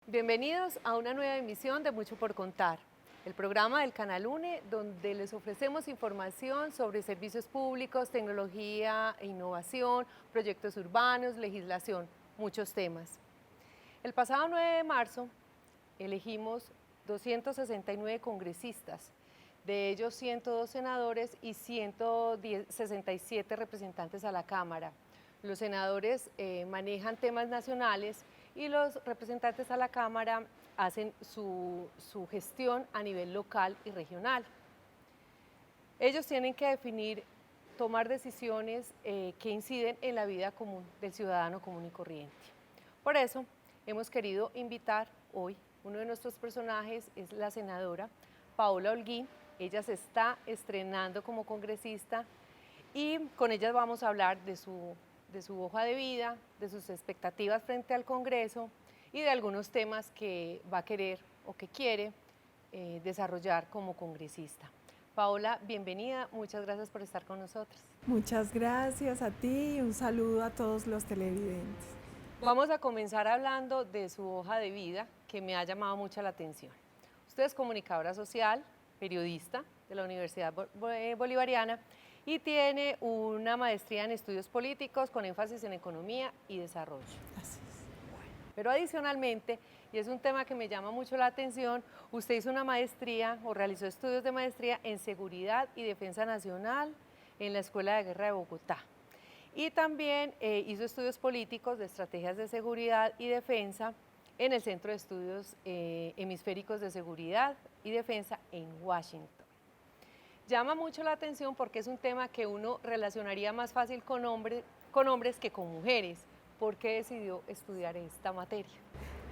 Bienvenidos a una nueva emisión de Mucho por Contar, el programa del Canal UNE donde les ofrecemos información sobre servicios públicos, tecnología e innovación, proyectos urbanos, legislación, muchos temas. El pasado 9 de marzo elegimos 269 congresistas, de ellos 102 senadores y 167 representantes a la Cámara. Los senadores manejan temas nacionales y los representantes a la Cámara hacen su gestión a nivel local y regional. Ellos tienen que definir, tomar decisiones que inciden en la vida común del ciudadano común y corriente. Por eso hemos querido invitar hoy, uno de nuestros personajes es la senadora Paola Holguín. Ella se está estrenando como congresista y con ella vamos a hablar de su hoja de vida, de sus expectativas frente al Congreso y de algunos temas que va a querer o que quiere desarrollar como congresista. Paola, bienvenida, muchas gracias por estar con nosotros. Muchas gracias a ti y un saludo a todos los televidentes. Vamos a comenzar hablando de su hoja de vida que me ha llamado mucho la atención. Usted es comunicadora social, periodista de la Universidad Bolivariana y tiene una maestría en estudios políticos con énfasis en economía y desarrollo. Así es. Pero adicionalmente, y es un tema que me llama mucho la atención, usted hizo una maestría o realizó estudios de maestría en seguridad y defensa nacional en la Escuela de Guerra de Bogotá. Y también hizo estudios políticos de estrategias de seguridad y defensa en el Centro de Estudios Hemisféricos de Seguridad y Defensa en Washington. Llama mucho la atención porque es un tema que uno relacionaría más fácil con hombres que con mujeres. ¿Por qué decidió estudiar esta materia?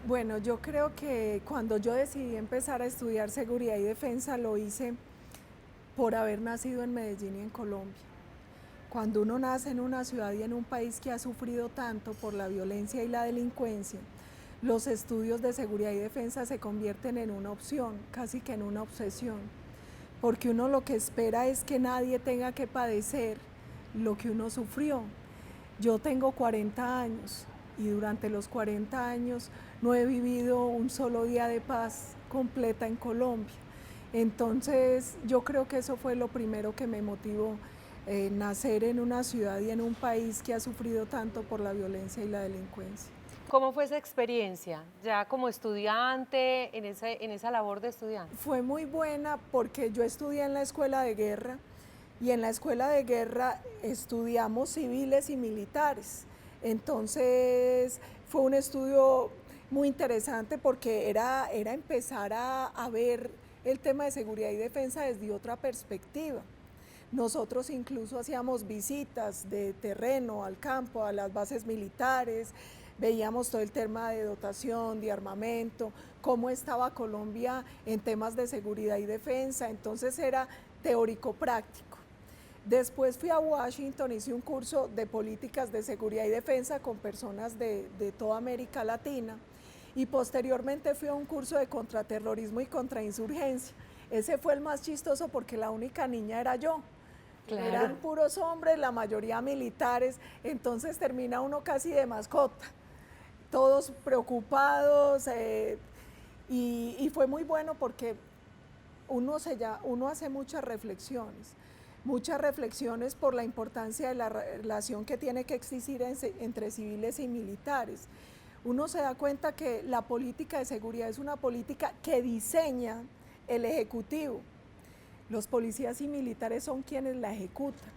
Bueno, yo creo que cuando yo decidí empezar a estudiar seguridad y defensa lo hice por haber nacido en Medellín y en Colombia. Cuando uno nace en una ciudad y en un país que ha sufrido tanto por la violencia y la delincuencia, los estudios de seguridad y defensa se convierten en una opción, casi que en una obsesión, porque uno lo que espera es que nadie tenga que padecer lo que uno sufrió. Yo tengo 40 años y durante los 40 años no he vivido un solo día de paz completa en Colombia. Entonces yo creo que eso fue lo primero que me motivó, nacer en una ciudad y en un país que ha sufrido tanto por la violencia y la delincuencia. ¿Cómo fue esa experiencia, ya como estudiante, en esa labor de estudiante? Fue muy buena porque yo estudié en la escuela de guerra y en la escuela de guerra estudiamos civiles y militares. Entonces fue un estudio muy interesante porque era empezar a ver el tema de seguridad y defensa desde otra perspectiva. Nosotros incluso hacíamos visitas de terreno al campo, a las bases militares, veíamos todo el tema de dotación, de armamento, cómo estaba Colombia en temas de seguridad y defensa, entonces era teórico-práctico. Después fui a Washington, hice un curso de políticas de seguridad y defensa con personas de toda América Latina y posteriormente fui a un curso de contraterrorismo y contrainsurgencia. Ese fue el más chistoso porque la única niña era yo. Claro. Eran puros hombres, la mayoría militares, entonces termina uno casi de mascota, todos preocupados y fue muy bueno porque uno hace muchas reflexiones por la importancia de la relación que tiene que existir entre civiles y militares. Uno se da cuenta que la política de seguridad es una política que diseña el Ejecutivo. Los policías y militares son quienes la ejecutan,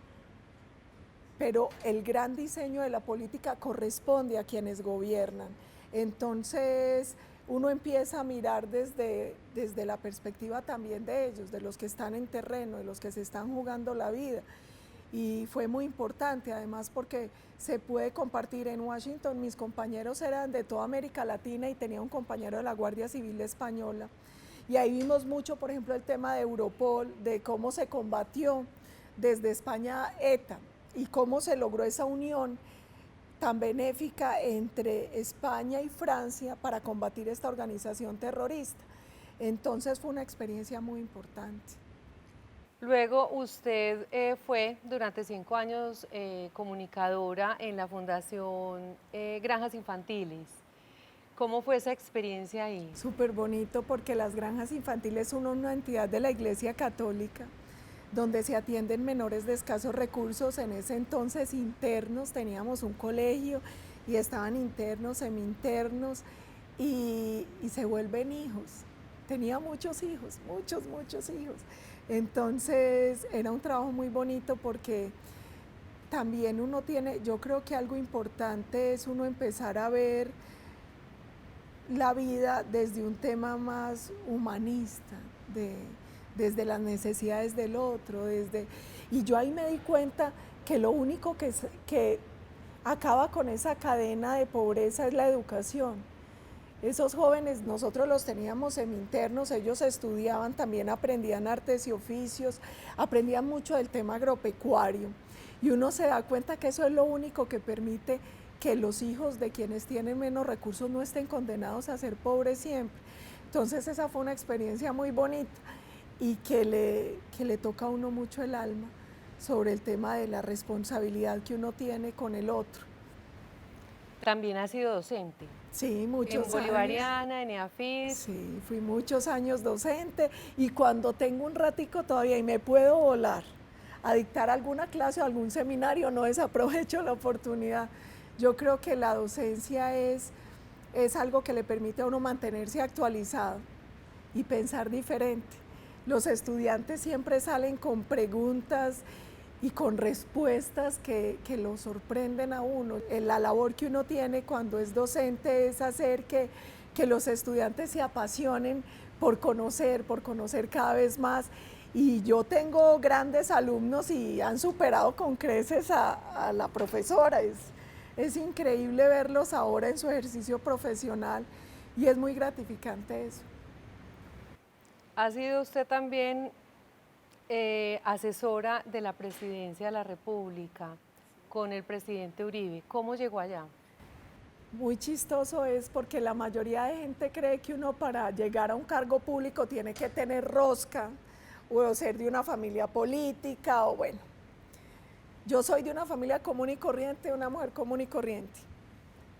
pero el gran diseño de la política corresponde a quienes gobiernan. Entonces uno empieza a mirar desde la perspectiva también de ellos, de los que están en terreno, de los que se están jugando la vida. Y fue muy importante además porque se puede compartir en Washington, mis compañeros eran de toda América Latina y tenía un compañero de la Guardia Civil Española. Y ahí vimos mucho, por ejemplo, el tema de Europol, de cómo se combatió desde España ETA y cómo se logró esa unión tan benéfica entre España y Francia para combatir esta organización terrorista. Entonces fue una experiencia muy importante. Luego usted fue durante 5 años comunicadora en la Fundación Granjas Infantiles. ¿Cómo fue esa experiencia ahí? Súper bonito porque las granjas infantiles son una entidad de la Iglesia Católica donde se atienden menores de escasos recursos, en ese entonces internos, teníamos un colegio y estaban internos, semi-internos y se vuelven hijos. Tenía muchos hijos, muchos hijos. Entonces era un trabajo muy bonito porque también uno tiene, yo creo que algo importante es uno empezar a ver la vida desde un tema más humanista, desde las necesidades del otro, y yo ahí me di cuenta que lo único que acaba con esa cadena de pobreza es la educación. Esos jóvenes nosotros los teníamos semi-internos, ellos estudiaban, también aprendían artes y oficios, aprendían mucho del tema agropecuario y uno se da cuenta que eso es lo único que permite que los hijos de quienes tienen menos recursos no estén condenados a ser pobres siempre. Entonces esa fue una experiencia muy bonita y que le toca a uno mucho el alma sobre el tema de la responsabilidad que uno tiene con el otro. También ha sido docente. Sí, muchos años. En Bolivariana, en EAFIT. Sí, fui muchos años docente y cuando tengo un ratico todavía y me puedo volar a dictar alguna clase o algún seminario, no desaprovecho la oportunidad. Yo creo que la docencia es algo que le permite a uno mantenerse actualizado y pensar diferente. Los estudiantes siempre salen con preguntas y con respuestas que lo sorprenden a uno. La labor que uno tiene cuando es docente es hacer que los estudiantes se apasionen por conocer cada vez más. Y yo tengo grandes alumnos y han superado con creces a la profesora. Es increíble verlos ahora en su ejercicio profesional y es muy gratificante eso. ¿Ha sido usted también asesora de la Presidencia de la República con el presidente Uribe? ¿Cómo llegó allá? Muy chistoso es porque la mayoría de gente cree que uno para llegar a un cargo público tiene que tener rosca o ser de una familia política o bueno. Yo soy de una familia común y corriente, una mujer común y corriente.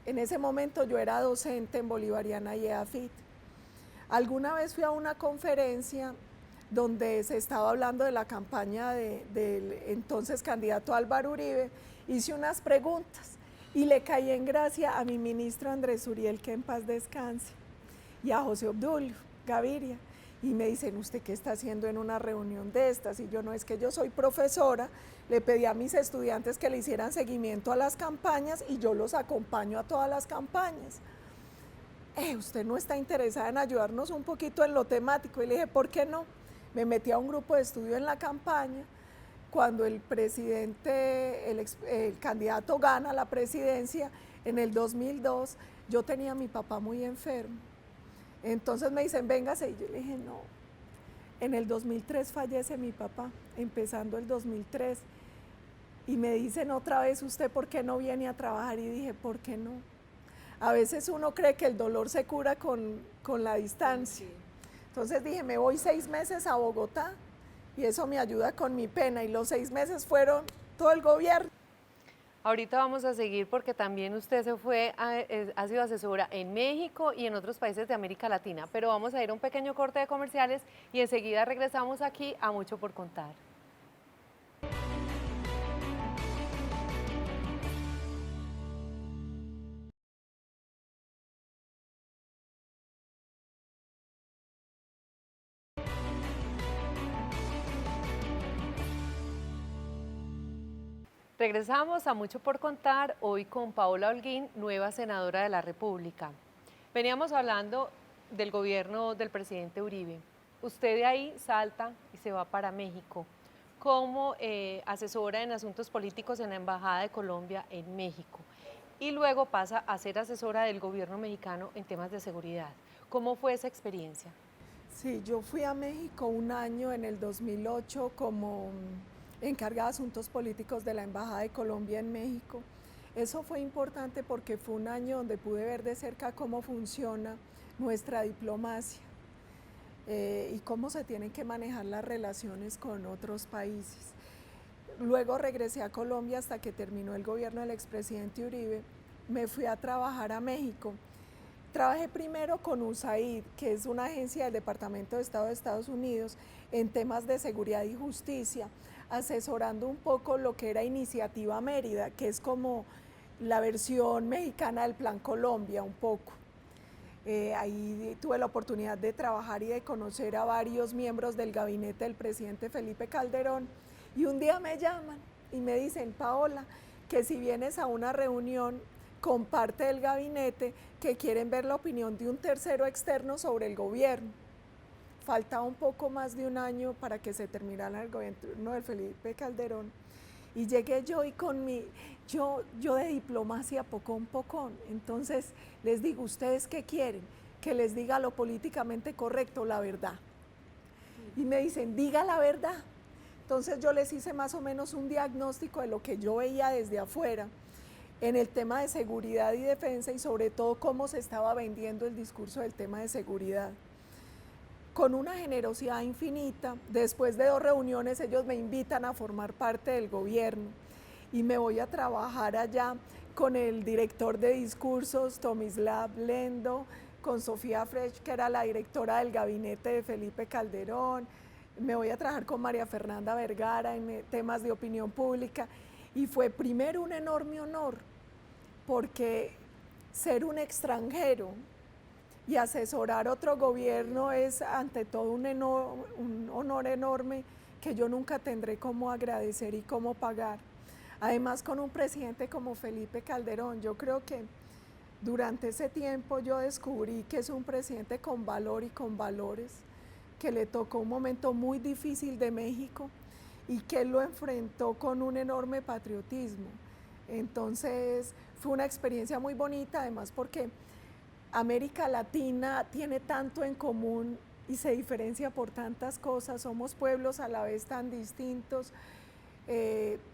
En ese momento yo era docente en Bolivariana y EAFIT. Alguna vez fui a una conferencia donde se estaba hablando de la campaña del entonces candidato Álvaro Uribe, hice unas preguntas y le caí en gracia a mi ministro Andrés Uriel, que en paz descanse, y a José Obdulio Gaviria. Y me dicen, ¿usted qué está haciendo en una reunión de estas? Y yo, no, es que yo soy profesora, le pedí a mis estudiantes que le hicieran seguimiento a las campañas y yo los acompaño a todas las campañas. ¿Usted no está interesada en ayudarnos un poquito en lo temático? Y le dije, ¿por qué no? Me metí a un grupo de estudio en la campaña. Cuando el presidente, el candidato gana la presidencia en el 2002, yo tenía a mi papá muy enfermo. Entonces me dicen, véngase, y yo le dije, no. En el 2003 fallece mi papá, empezando el 2003, y me dicen otra vez, ¿usted por qué no viene a trabajar? Y dije, ¿por qué no? A veces uno cree que el dolor se cura con la distancia. Sí. Entonces dije, me voy 6 meses a Bogotá, y eso me ayuda con mi pena, y los 6 meses fueron todo el gobierno. Ahorita vamos a seguir porque también usted ha sido asesora en México y en otros países de América Latina, pero vamos a ir a un pequeño corte de comerciales y enseguida regresamos aquí a Mucho por Contar. Regresamos a Mucho por Contar, hoy con Paola Holguín, nueva senadora de la República. Veníamos hablando del gobierno del presidente Uribe. Usted de ahí salta y se va para México como asesora en asuntos políticos en la Embajada de Colombia en México. Y luego pasa a ser asesora del gobierno mexicano en temas de seguridad. ¿Cómo fue esa experiencia? Sí, yo fui a México un año en el 2008 como encargada de asuntos políticos de la Embajada de Colombia en México. Eso fue importante porque fue un año donde pude ver de cerca cómo funciona nuestra diplomacia y cómo se tienen que manejar las relaciones con otros países. Luego regresé a Colombia hasta que terminó el gobierno del expresidente Uribe. Me fui a trabajar a México Trabajé primero con USAID, que es una agencia del Departamento de Estado de Estados Unidos, en temas de seguridad y justicia, asesorando un poco lo que era Iniciativa Mérida, que es como la versión mexicana del Plan Colombia, un poco. Ahí tuve la oportunidad de trabajar y de conocer a varios miembros del gabinete del presidente Felipe Calderón, y un día me llaman y me dicen: Paola, que si vienes a una reunión con parte del gabinete que quieren ver la opinión de un tercero externo sobre el gobierno. Faltaba un poco más de un año para que se terminara el gobierno de Felipe Calderón, y llegué yo y yo de diplomacia pocón, entonces les digo: ¿ustedes qué quieren? Que les diga lo políticamente correcto, la verdad. Y me dicen: diga la verdad. Entonces yo les hice más o menos un diagnóstico de lo que yo veía desde afuera en el tema de seguridad y defensa, y sobre todo cómo se estaba vendiendo el discurso del tema de seguridad. Con una generosidad infinita, después de 2 reuniones ellos me invitan a formar parte del gobierno y me voy a trabajar allá con el director de discursos, Tomislav Lendo, con Sofía Frech, que era la directora del gabinete de Felipe Calderón. Me voy a trabajar con María Fernanda Vergara en temas de opinión pública, y fue primero un enorme honor, porque ser un extranjero y asesorar otro gobierno es ante todo un honor enorme que yo nunca tendré cómo agradecer y cómo pagar. Además, con un presidente como Felipe Calderón, yo creo que durante ese tiempo yo descubrí que es un presidente con valor y con valores, que le tocó un momento muy difícil de México y que él lo enfrentó con un enorme patriotismo. Entonces fue una experiencia muy bonita, además porque América Latina tiene tanto en común y se diferencia por tantas cosas, somos pueblos a la vez tan distintos,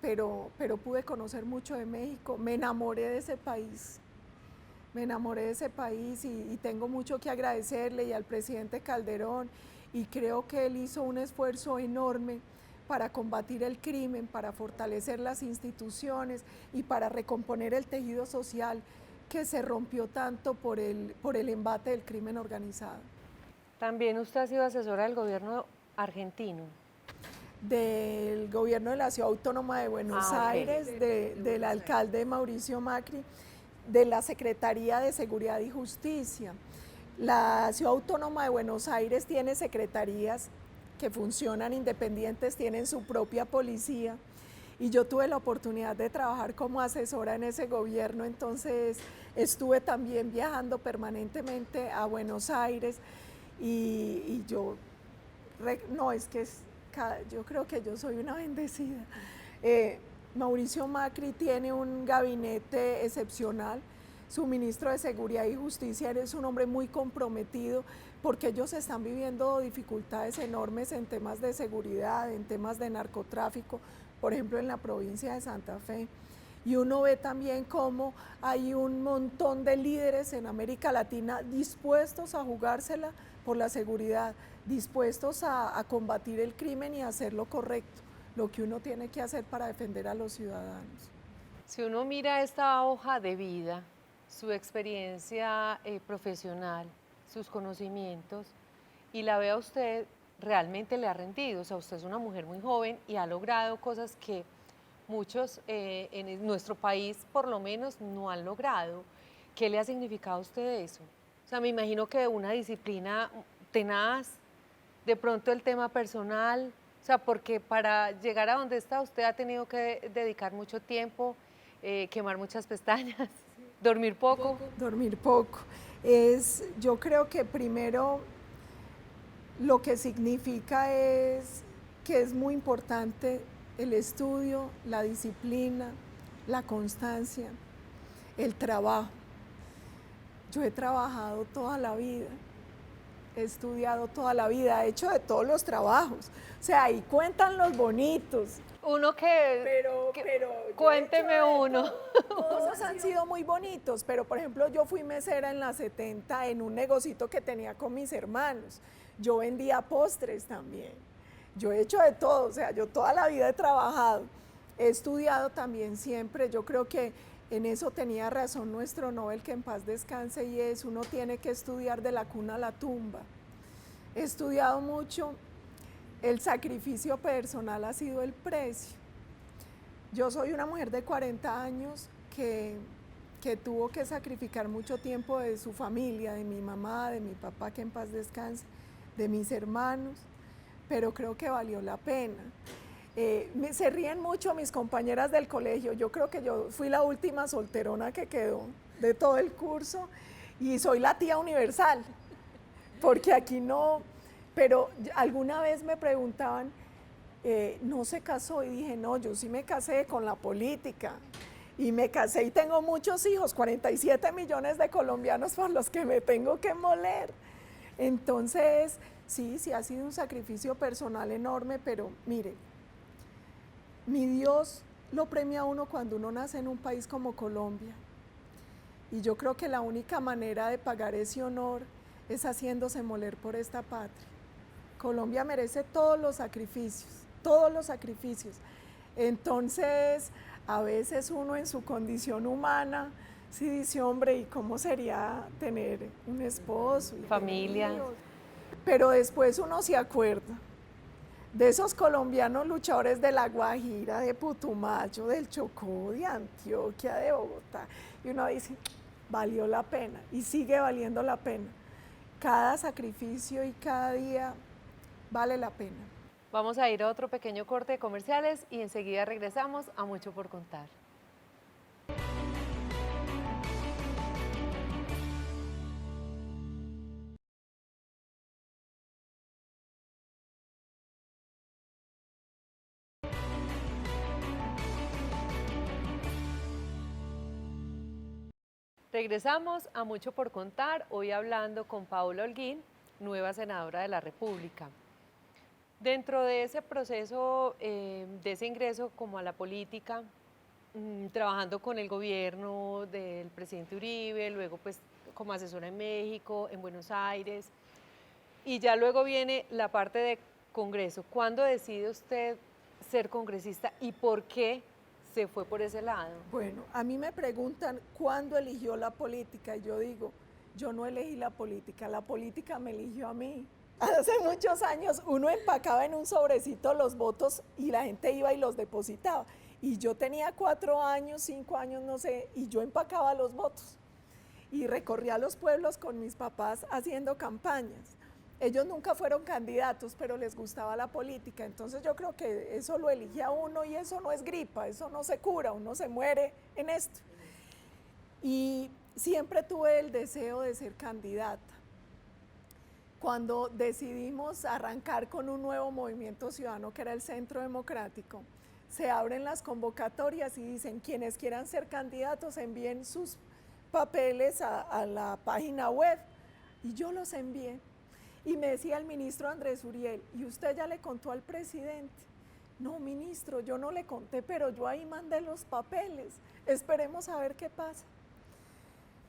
pero pude conocer mucho de México, me enamoré de ese país. Y tengo mucho que agradecerle y al presidente Calderón, y creo que él hizo un esfuerzo enorme para combatir el crimen, para fortalecer las instituciones y para recomponer el tejido social que se rompió tanto por el embate del crimen organizado. También usted ha sido asesora del gobierno argentino. Del gobierno de la Ciudad Autónoma de Buenos Aires, del alcalde Mauricio Macri, de la Secretaría de Seguridad y Justicia. La Ciudad Autónoma de Buenos Aires tiene secretarías que funcionan independientes, tienen su propia policía, y yo tuve la oportunidad de trabajar como asesora en ese gobierno, entonces estuve también viajando permanentemente a Buenos Aires, y yo creo que yo soy una bendecida. Mauricio Macri tiene un gabinete excepcional. Su ministro de Seguridad y Justicia es un hombre muy comprometido, porque ellos están viviendo dificultades enormes en temas de seguridad, en temas de narcotráfico, por ejemplo en la provincia de Santa Fe. Y uno ve también cómo hay un montón de líderes en América Latina dispuestos a jugársela por la seguridad, dispuestos a combatir el crimen y a hacer lo correcto, lo que uno tiene que hacer para defender a los ciudadanos. Si uno mira esta hoja de vida, su experiencia profesional, sus conocimientos, y la ve a usted, realmente le ha rendido. O sea, usted es una mujer muy joven y ha logrado cosas que muchos en nuestro país por lo menos no han logrado. ¿Qué le ha significado a usted eso? O sea, me imagino que una disciplina tenaz, de pronto el tema personal, o sea, porque para llegar a donde está usted ha tenido que dedicar mucho tiempo, quemar muchas pestañas, dormir poco. Dormir poco. Yo creo que primero lo que significa es que es muy importante el estudio, la disciplina, la constancia, el trabajo. Yo he trabajado toda la vida, he estudiado toda la vida, he hecho de todos los trabajos. O sea, ahí cuentan los bonitos. Uno pero cuénteme uno. Todos han sido muy bonitos, pero por ejemplo yo fui mesera en la 70 en un negocito que tenía con mis hermanos. Yo vendía postres también. Yo he hecho de todo, o sea, yo toda la vida he trabajado. He estudiado también siempre. Yo creo que En eso tenía razón nuestro Nobel, que en paz descanse, y es, uno tiene que estudiar de la cuna a la tumba. He estudiado mucho, el sacrificio personal ha sido el precio. Yo soy una mujer de 40 años que tuvo que sacrificar mucho tiempo de su familia, de mi mamá, de mi papá, que en paz descanse, de mis hermanos, pero creo que valió la pena. Se ríen mucho mis compañeras del colegio. Yo creo que yo fui la última solterona que quedó de todo el curso y soy la tía universal, porque aquí no, pero alguna vez me preguntaban, ¿no se casó? Y dije, no, yo sí me casé con la política y me casé y tengo muchos hijos, 47 millones de colombianos por los que me tengo que moler. Entonces, sí ha sido un sacrificio personal enorme, pero mire, mi Dios lo premia a uno cuando uno nace en un país como Colombia. Y yo creo que la única manera de pagar ese honor es haciéndose moler por esta patria. Colombia merece todos los sacrificios, todos los sacrificios. Entonces, a veces uno en su condición humana, sí dice, hombre, ¿y cómo sería tener un esposo? Y familia. Pero después uno se acuerda de esos colombianos luchadores de La Guajira, de Putumayo, del Chocó, de Antioquia, de Bogotá. Y uno dice, valió la pena y sigue valiendo la pena. Cada sacrificio y cada día vale la pena. Vamos a ir a otro pequeño corte de comerciales y enseguida regresamos a Mucho por Contar. Regresamos a Mucho por Contar, hoy hablando con Paola Holguín, nueva senadora de la República. Dentro de ese proceso, de ese ingreso como a la política, trabajando con el gobierno del presidente Uribe, luego pues como asesora en México, en Buenos Aires, y ya luego viene la parte de Congreso. ¿Cuándo decide usted ser congresista y por qué se fue por ese lado? Bueno, a mí me preguntan cuándo eligió la política y yo digo, yo no elegí la política me eligió a mí. Hace muchos años uno empacaba en un sobrecito los votos y la gente iba y los depositaba. Y yo tenía 4 años, 5 años, no sé, y yo empacaba los votos. Y recorría los pueblos con mis papás haciendo campañas. Ellos nunca fueron candidatos, pero les gustaba la política. Entonces yo creo que eso lo elige a uno y eso no es gripa, eso no se cura, uno se muere en esto. Y siempre tuve el deseo de ser candidata. Cuando decidimos arrancar con un nuevo movimiento ciudadano que era el Centro Democrático, se abren las convocatorias y dicen quienes quieran ser candidatos envíen sus papeles a la página web y yo los envié. Y me decía el ministro Andrés Uriel, ¿y usted ya le contó al presidente? No, ministro, yo no le conté, pero yo ahí mandé los papeles, esperemos a ver qué pasa.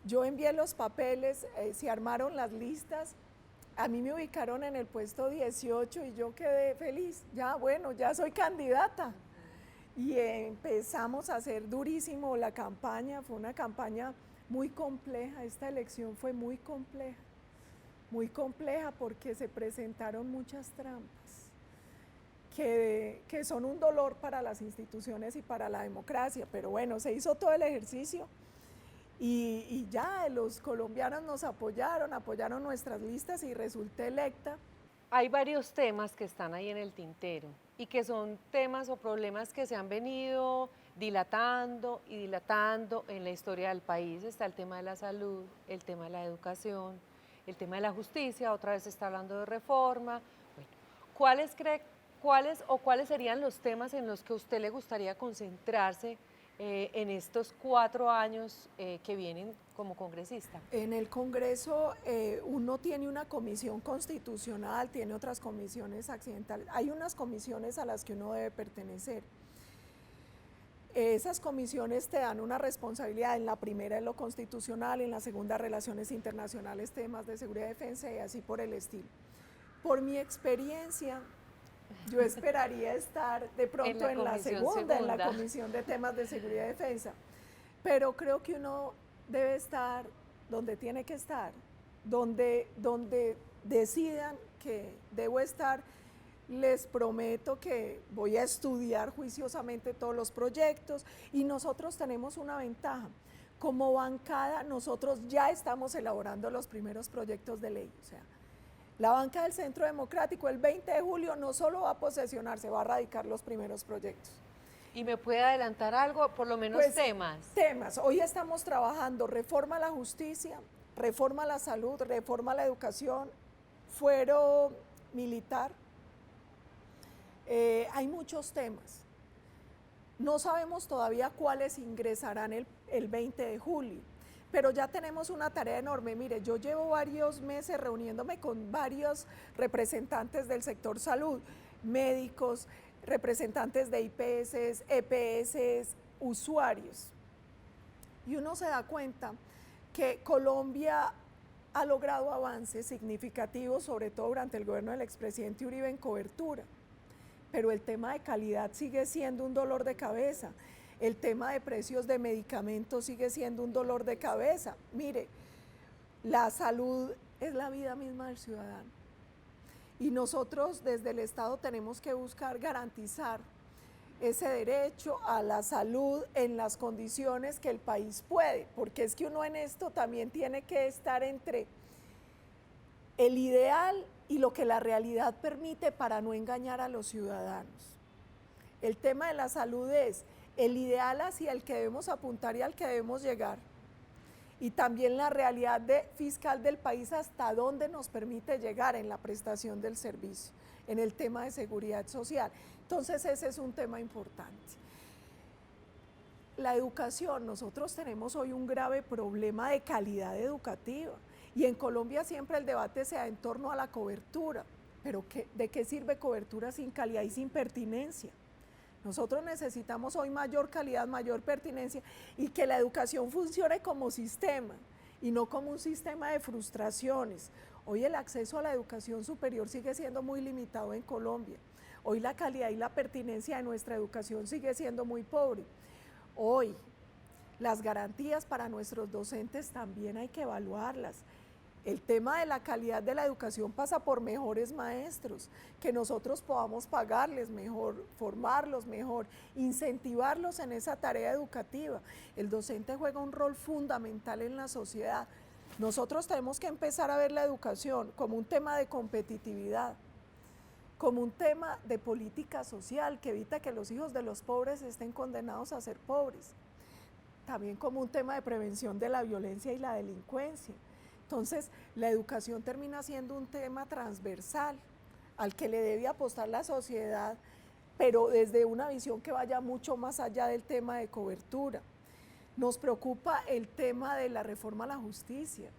Yo envié los papeles, se armaron las listas, a mí me ubicaron en el puesto 18 y yo quedé feliz, ya bueno, ya soy candidata. Y empezamos a hacer durísimo la campaña, fue una campaña muy compleja, esta elección fue muy compleja porque se presentaron muchas trampas que son un dolor para las instituciones y para la democracia, pero bueno, se hizo todo el ejercicio y ya los colombianos nos apoyaron nuestras listas y resulté electa. Hay varios temas que están ahí en el tintero y que son temas o problemas que se han venido dilatando y dilatando en la historia del país. Está el tema de la salud, el tema de la educación, el tema de la justicia, otra vez se está hablando de reforma. Bueno, ¿cuáles serían los temas en los que a usted le gustaría concentrarse en estos 4 años que vienen como congresista? En el Congreso uno tiene una comisión constitucional, tiene otras comisiones accidentales, hay unas comisiones a las que uno debe pertenecer. Esas comisiones te dan una responsabilidad, en la primera en lo constitucional, en la segunda relaciones internacionales, temas de seguridad y defensa y así por el estilo. Por mi experiencia, yo esperaría estar de pronto en la segunda, en la comisión de temas de seguridad y defensa. pero creo que uno debe estar donde tiene que estar, donde decidan que debo estar. Les prometo que voy a estudiar juiciosamente todos los proyectos y nosotros tenemos una ventaja. Como bancada, nosotros ya estamos elaborando los primeros proyectos de ley. O sea, la banca del Centro Democrático el 20 de julio no solo va a posesionarse, va a radicar los primeros proyectos. ¿Y me puede adelantar algo, por lo menos Pues, temas? Temas. Hoy estamos trabajando reforma a la justicia, reforma a la salud, reforma a la educación, fuero militar. Hay muchos temas. No sabemos todavía cuáles ingresarán el 20 de julio, pero ya tenemos una tarea enorme. Mire, yo llevo varios meses reuniéndome con varios representantes del sector salud, médicos, representantes de IPS, EPS, usuarios. Y uno se da cuenta que Colombia ha logrado avances significativos, sobre todo durante el gobierno del expresidente Uribe, en cobertura. Pero el tema de calidad sigue siendo un dolor de cabeza. El tema de precios de medicamentos sigue siendo un dolor de cabeza. Mire, la salud es la vida misma del ciudadano. Y nosotros desde el Estado tenemos que buscar garantizar ese derecho a la salud en las condiciones que el país puede, porque es que uno en esto también tiene que estar entre el ideal y lo que la realidad permite para no engañar a los ciudadanos. El tema de la salud es el ideal hacia el que debemos apuntar y al que debemos llegar, y también la realidad fiscal del país hasta dónde nos permite llegar en la prestación del servicio, en el tema de seguridad social. Entonces ese es un tema importante. La educación, nosotros tenemos hoy un grave problema de calidad educativa. Y en Colombia siempre el debate se da en torno a la cobertura, pero ¿de qué sirve cobertura sin calidad y sin pertinencia? Nosotros necesitamos hoy mayor calidad, mayor pertinencia y que la educación funcione como sistema y no como un sistema de frustraciones. Hoy el acceso a la educación superior sigue siendo muy limitado en Colombia. Hoy la calidad y la pertinencia de nuestra educación sigue siendo muy pobre. Hoy las garantías para nuestros docentes también hay que evaluarlas. El tema de la calidad de la educación pasa por mejores maestros, que nosotros podamos pagarles mejor, formarlos mejor, incentivarlos en esa tarea educativa. El docente juega un rol fundamental en la sociedad. Nosotros tenemos que empezar a ver la educación como un tema de competitividad, como un tema de política social que evita que los hijos de los pobres estén condenados a ser pobres, también como un tema de prevención de la violencia y la delincuencia. Entonces, la educación termina siendo un tema transversal al que le debe apostar la sociedad, pero desde una visión que vaya mucho más allá del tema de cobertura. Nos preocupa el tema de la reforma a la justicia.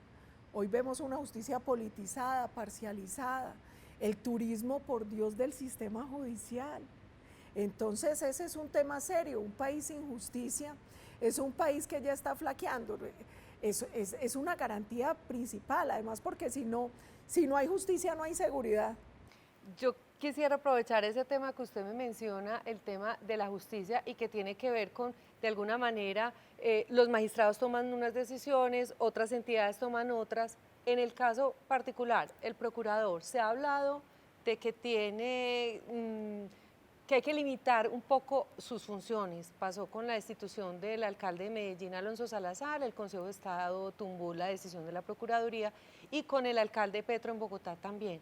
Hoy vemos una justicia politizada, parcializada, el turismo, por Dios, del sistema judicial. Entonces, ese es un tema serio. Un país sin justicia es un país que ya está flaqueando. Es una garantía principal, además, porque si no hay justicia, no hay seguridad. Yo quisiera aprovechar ese tema que usted me menciona, el tema de la justicia, y que tiene que ver con, de alguna manera, los magistrados toman unas decisiones, otras entidades toman otras. En el caso particular, el procurador, se ha hablado de que que hay que limitar un poco sus funciones. Pasó con la destitución del alcalde de Medellín, Alonso Salazar, el Consejo de Estado tumbó la decisión de la Procuraduría, y con el alcalde Petro en Bogotá también.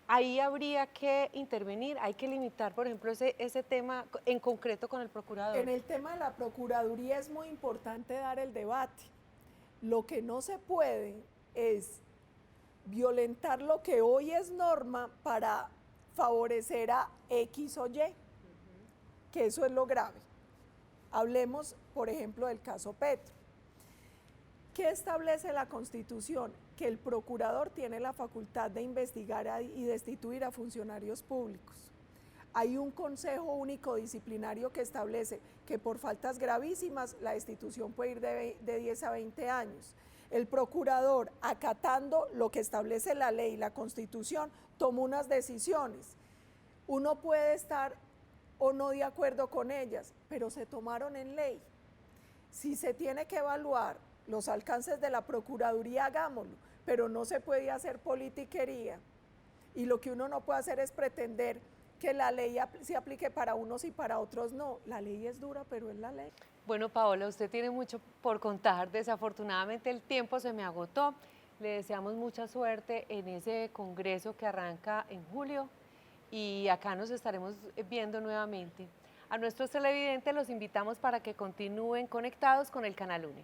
Ahí habría que intervenir, hay que limitar, por ejemplo, ese tema en concreto con el procurador. En el tema de la Procuraduría es muy importante dar el debate. Lo que no se puede es violentar lo que hoy es norma para favorecer a X o Y, que eso es lo grave. Hablemos, por ejemplo, del caso Petro. ¿Qué establece la Constitución? Que el procurador tiene la facultad de investigar y destituir a funcionarios públicos. Hay un Consejo Único Disciplinario que establece que por faltas gravísimas la destitución puede ir de 10 a 20 años. El procurador, acatando lo que establece la ley y la Constitución, toma unas decisiones. Uno puede estar o no de acuerdo con ellas, pero se tomaron en ley. Si se tiene que evaluar los alcances de la Procuraduría, hagámoslo, pero no se puede hacer politiquería. Y lo que uno no puede hacer es pretender que la ley se aplique para unos y para otros no. La ley es dura, pero es la ley. Bueno, Paola, usted tiene mucho por contar. Desafortunadamente el tiempo se me agotó. Le deseamos mucha suerte en ese congreso que arranca en julio y acá nos estaremos viendo nuevamente. A nuestros televidentes los invitamos para que continúen conectados con el Canal UNE.